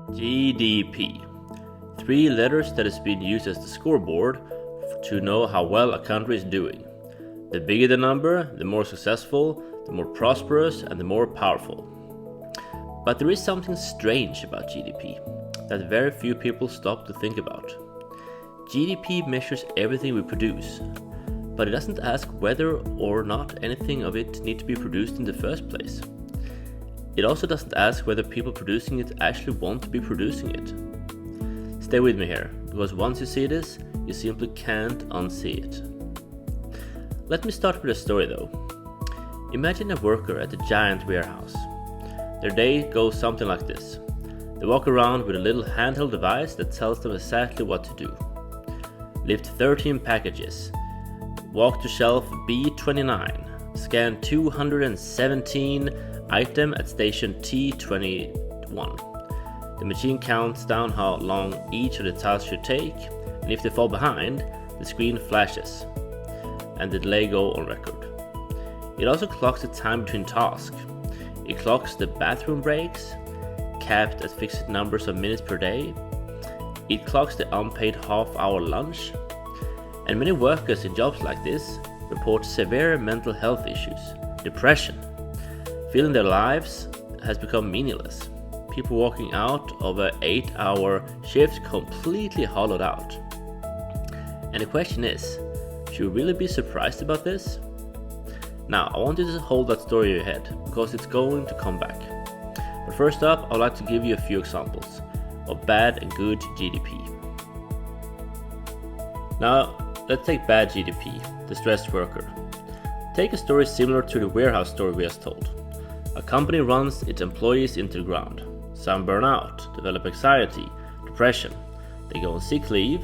GDP. 3 letters that has been used as the scoreboard to know how well a country is doing. The bigger the number, the more successful, the more prosperous, and the more powerful. But there is something strange about GDP that very few people stop to think about. GDP measures everything we produce, but it doesn't ask whether or not anything of it needs to be produced in the first place. It also doesn't ask whether people producing it actually want to be producing it. Stay with me here, because once you see this, you simply can't unsee it. Let me start with a story though. Imagine a worker at a giant warehouse. Their day goes something like this. They walk around with a little handheld device that tells them exactly what to do. Lift 13 packages. Walk to shelf B29. Scan 217 item at station T21. The machine counts down how long each of the tasks should take, and if they fall behind, the screen flashes and the delay go on record. It also clocks the time between tasks. It clocks the bathroom breaks, capped at fixed numbers of minutes per day. It clocks the unpaid half-hour lunch. And many workers in jobs like this report severe mental health issues, depression, feeling their lives has become meaningless. People walking out of an 8-hour shift completely hollowed out. And the question is, should you really be surprised about this? Now, I want you to hold that story in your head, because it's going to come back. But first up, I'd like to give you a few examples of bad and good GDP. Now, let's take bad GDP, the stressed worker. Take a story similar to the warehouse story we just told. A company runs its employees into the ground. Some burn out, develop anxiety, depression. They go on sick leave,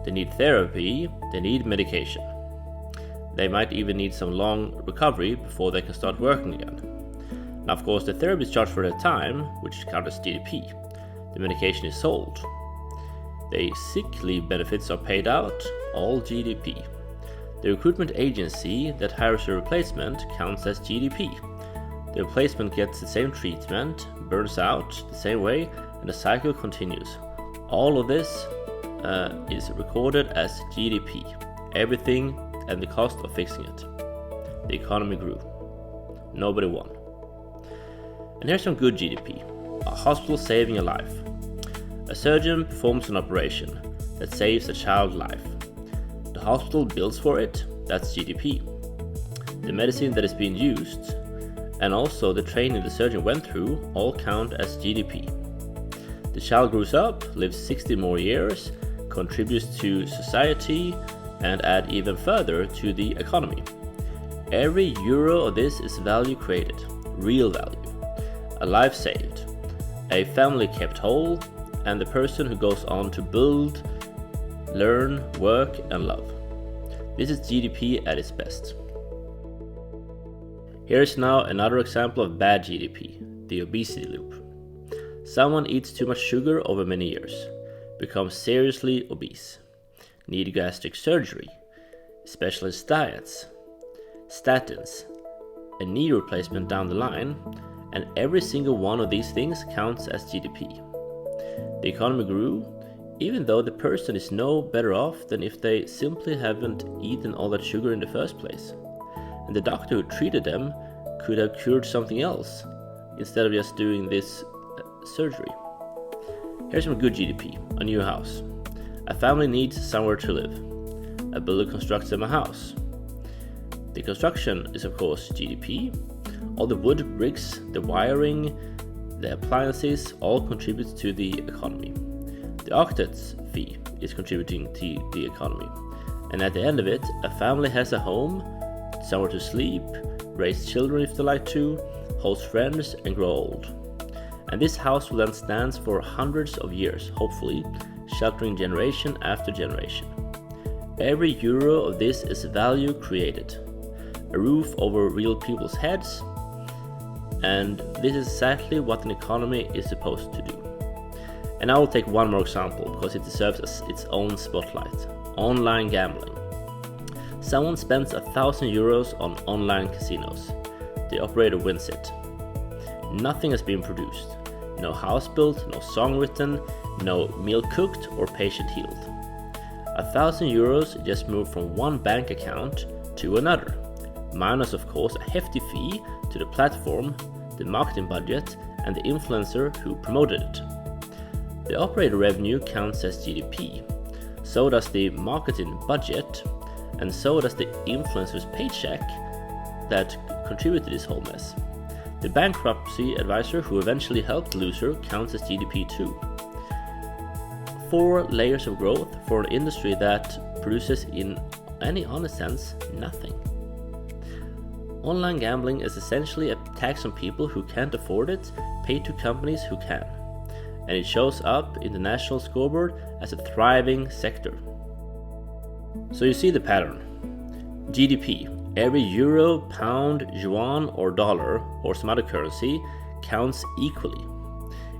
they need therapy, they need medication. They might even need some long recovery before they can start working again. Now, of course, the therapy is charged for their time, which counts as GDP. The medication is sold. The sick leave benefits are paid out, all GDP. The recruitment agency that hires a replacement counts as GDP. The replacement gets the same treatment, burns out the same way, and the cycle continues. All of this is recorded as GDP. Everything and the cost of fixing it. The economy grew. Nobody won. And here's some good GDP. A hospital saving a life. A surgeon performs an operation that saves a child's life. The hospital bills for it, that's GDP. The medicine that is being used, and also the training the surgeon went through, all count as GDP. The child grows up, lives 60 more years, contributes to society, and add even further to the economy. Every euro of this is value created, real value. A life saved, a family kept whole, and the person who goes on to build, learn, work, and love. This is GDP at its best. Here is now another example of bad GDP, the obesity loop. Someone eats too much sugar over many years, becomes seriously obese, need gastric surgery, specialist diets, statins, a knee replacement down the line, and every single one of these things counts as GDP. The economy grew, even though the person is no better off than if they simply haven't eaten all that sugar in the first place. And the doctor who treated them could have cured something else instead of just doing this surgery. Here's some good GDP, a new house. A family needs somewhere to live. A builder constructs them a house. The construction is of course GDP. All the wood, bricks, the wiring, the appliances all contribute to the economy. The architect's fee is contributing to the economy. And at the end of it, a family has a home, somewhere to sleep, raise children if they like to, host friends, and grow old. And this house will then stand for hundreds of years, hopefully, sheltering generation after generation. Every euro of this is value created. A roof over real people's heads, and this is exactly what an economy is supposed to do. And I will take one more example because it deserves its own spotlight. Online gambling. Someone spends 1,000 euros on online casinos. The operator wins it. Nothing has been produced. No house built, no song written, no meal cooked or patient healed. 1,000 euros just moved from one bank account to another, minus of course a hefty fee to the platform, the marketing budget, and the influencer who promoted it. The operator revenue counts as GDP, so does the marketing budget, and so does the influencer's paycheck that contributed to this whole mess. The bankruptcy advisor who eventually helped the loser counts as GDP too. 4 layers of growth for an industry that produces, in any honest sense, nothing. Online gambling is essentially a tax on people who can't afford it, paid to companies who can. And it shows up in the national scoreboard as a thriving sector. So you see the pattern. GDP, every euro, pound, yuan or dollar or some other currency counts equally.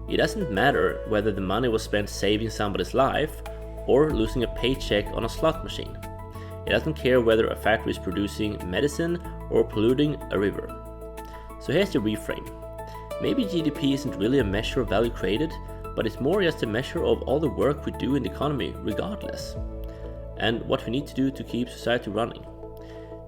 It doesn't matter whether the money was spent saving somebody's life or losing a paycheck on a slot machine. It doesn't care whether a factory is producing medicine or polluting a river. So here's the reframe. Maybe GDP isn't really a measure of value created, but it's more just a measure of all the work we do in the economy regardless, and what we need to do to keep society running.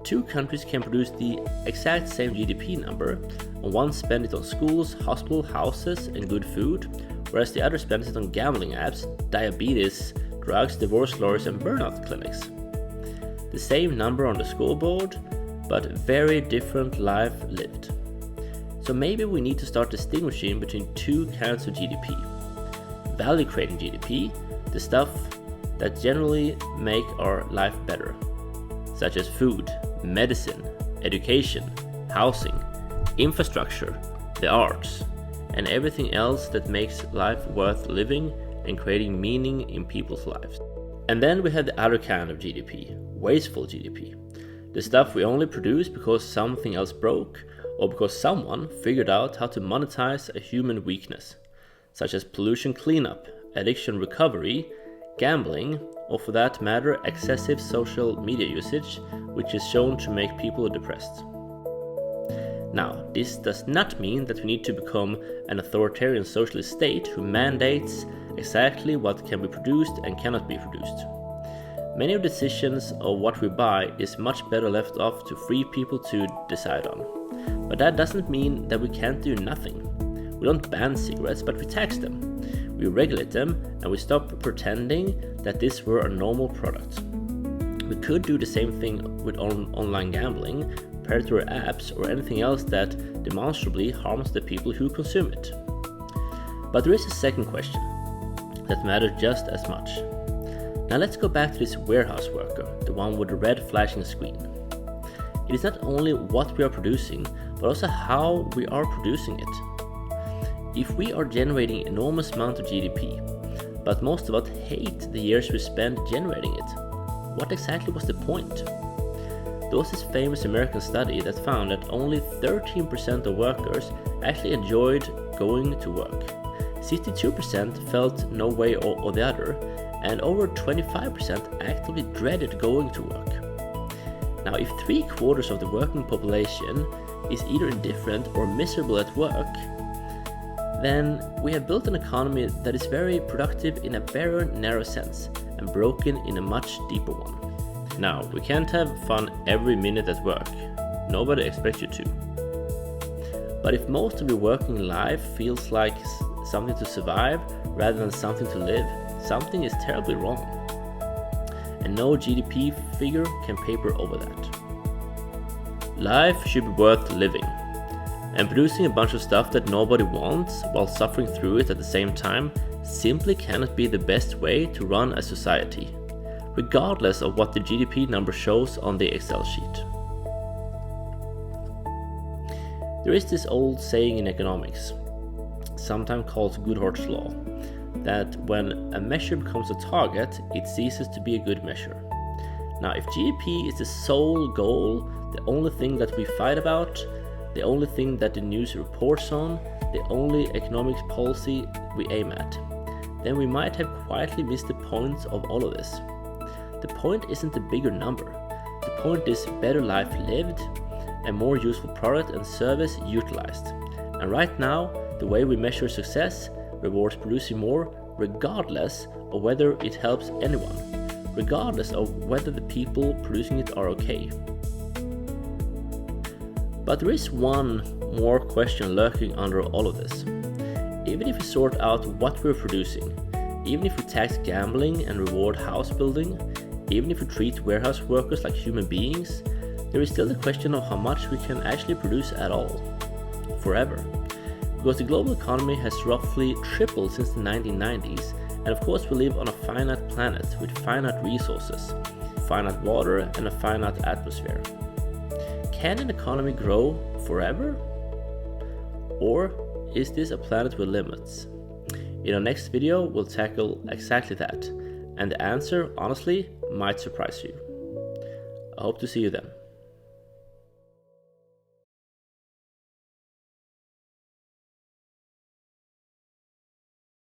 2 countries can produce the exact same GDP number, and one spends it on schools, hospitals, houses, and good food, whereas the other spends it on gambling apps, diabetes, drugs, divorce lawyers, and burnout clinics. The same number on the scoreboard, but very different life lived. So maybe we need to start distinguishing between 2 kinds of GDP. Value creating GDP, the stuff that generally make our life better, such as food, medicine, education, housing, infrastructure, the arts, and everything else that makes life worth living and creating meaning in people's lives. And then we have the other kind of GDP, wasteful GDP, the stuff we only produce because something else broke or because someone figured out how to monetize a human weakness, such as pollution cleanup, addiction recovery, gambling, or for that matter, excessive social media usage, which is shown to make people depressed. Now, this does not mean that we need to become an authoritarian socialist state who mandates exactly what can be produced and cannot be produced. Many of the decisions of what we buy is much better left off to free people to decide on. But that doesn't mean that we can't do nothing. We don't ban cigarettes, but we tax them. We regulate them, and we stop pretending that this were a normal product. We could do the same thing with online gambling, predatory apps, or anything else that demonstrably harms the people who consume it. But there is a second question that matters just as much. Now let's go back to this warehouse worker, the one with the red flashing screen. It is not only what we are producing, but also how we are producing it. If we are generating enormous amount of GDP, but most of us hate the years we spend generating it, what exactly was the point? There was this famous American study that found that only 13% of workers actually enjoyed going to work. 62% felt no way or the other, and over 25% actively dreaded going to work. Now, if 3/4 of the working population is either indifferent or miserable at work, then we have built an economy that is very productive in a very narrow sense and broken in a much deeper one. Now, we can't have fun every minute at work. Nobody expects you to. But if most of your working life feels like something to survive rather than something to live, something is terribly wrong. And no GDP figure can paper over that. Life should be worth living. And producing a bunch of stuff that nobody wants while suffering through it at the same time simply cannot be the best way to run a society, regardless of what the GDP number shows on the Excel sheet. There is this old saying in economics, sometimes called Goodhart's law, that when a measure becomes a target, it ceases to be a good measure. Now, if GDP is the sole goal, the only thing that we fight about, the only thing that the news reports on, the only economic policy we aim at, then we might have quietly missed the point of all of this. The point isn't the bigger number. The point is better life lived, a more useful product and service utilized. And right now, The way we measure success rewards producing more regardless of whether it helps anyone, regardless of whether the people producing it are okay. But there is one more question lurking under all of this. Even if we sort out what we're producing, even if we tax gambling and reward house building, even if we treat warehouse workers like human beings, there is still the question of how much we can actually produce at all, forever. Because the global economy has roughly tripled since the 1990s, and of course we live on a finite planet with finite resources, finite water and a finite atmosphere. Can an economy grow forever? Or is this a planet with limits? In our next video, we'll tackle exactly that, and the answer, honestly, might surprise you. I hope to see you then.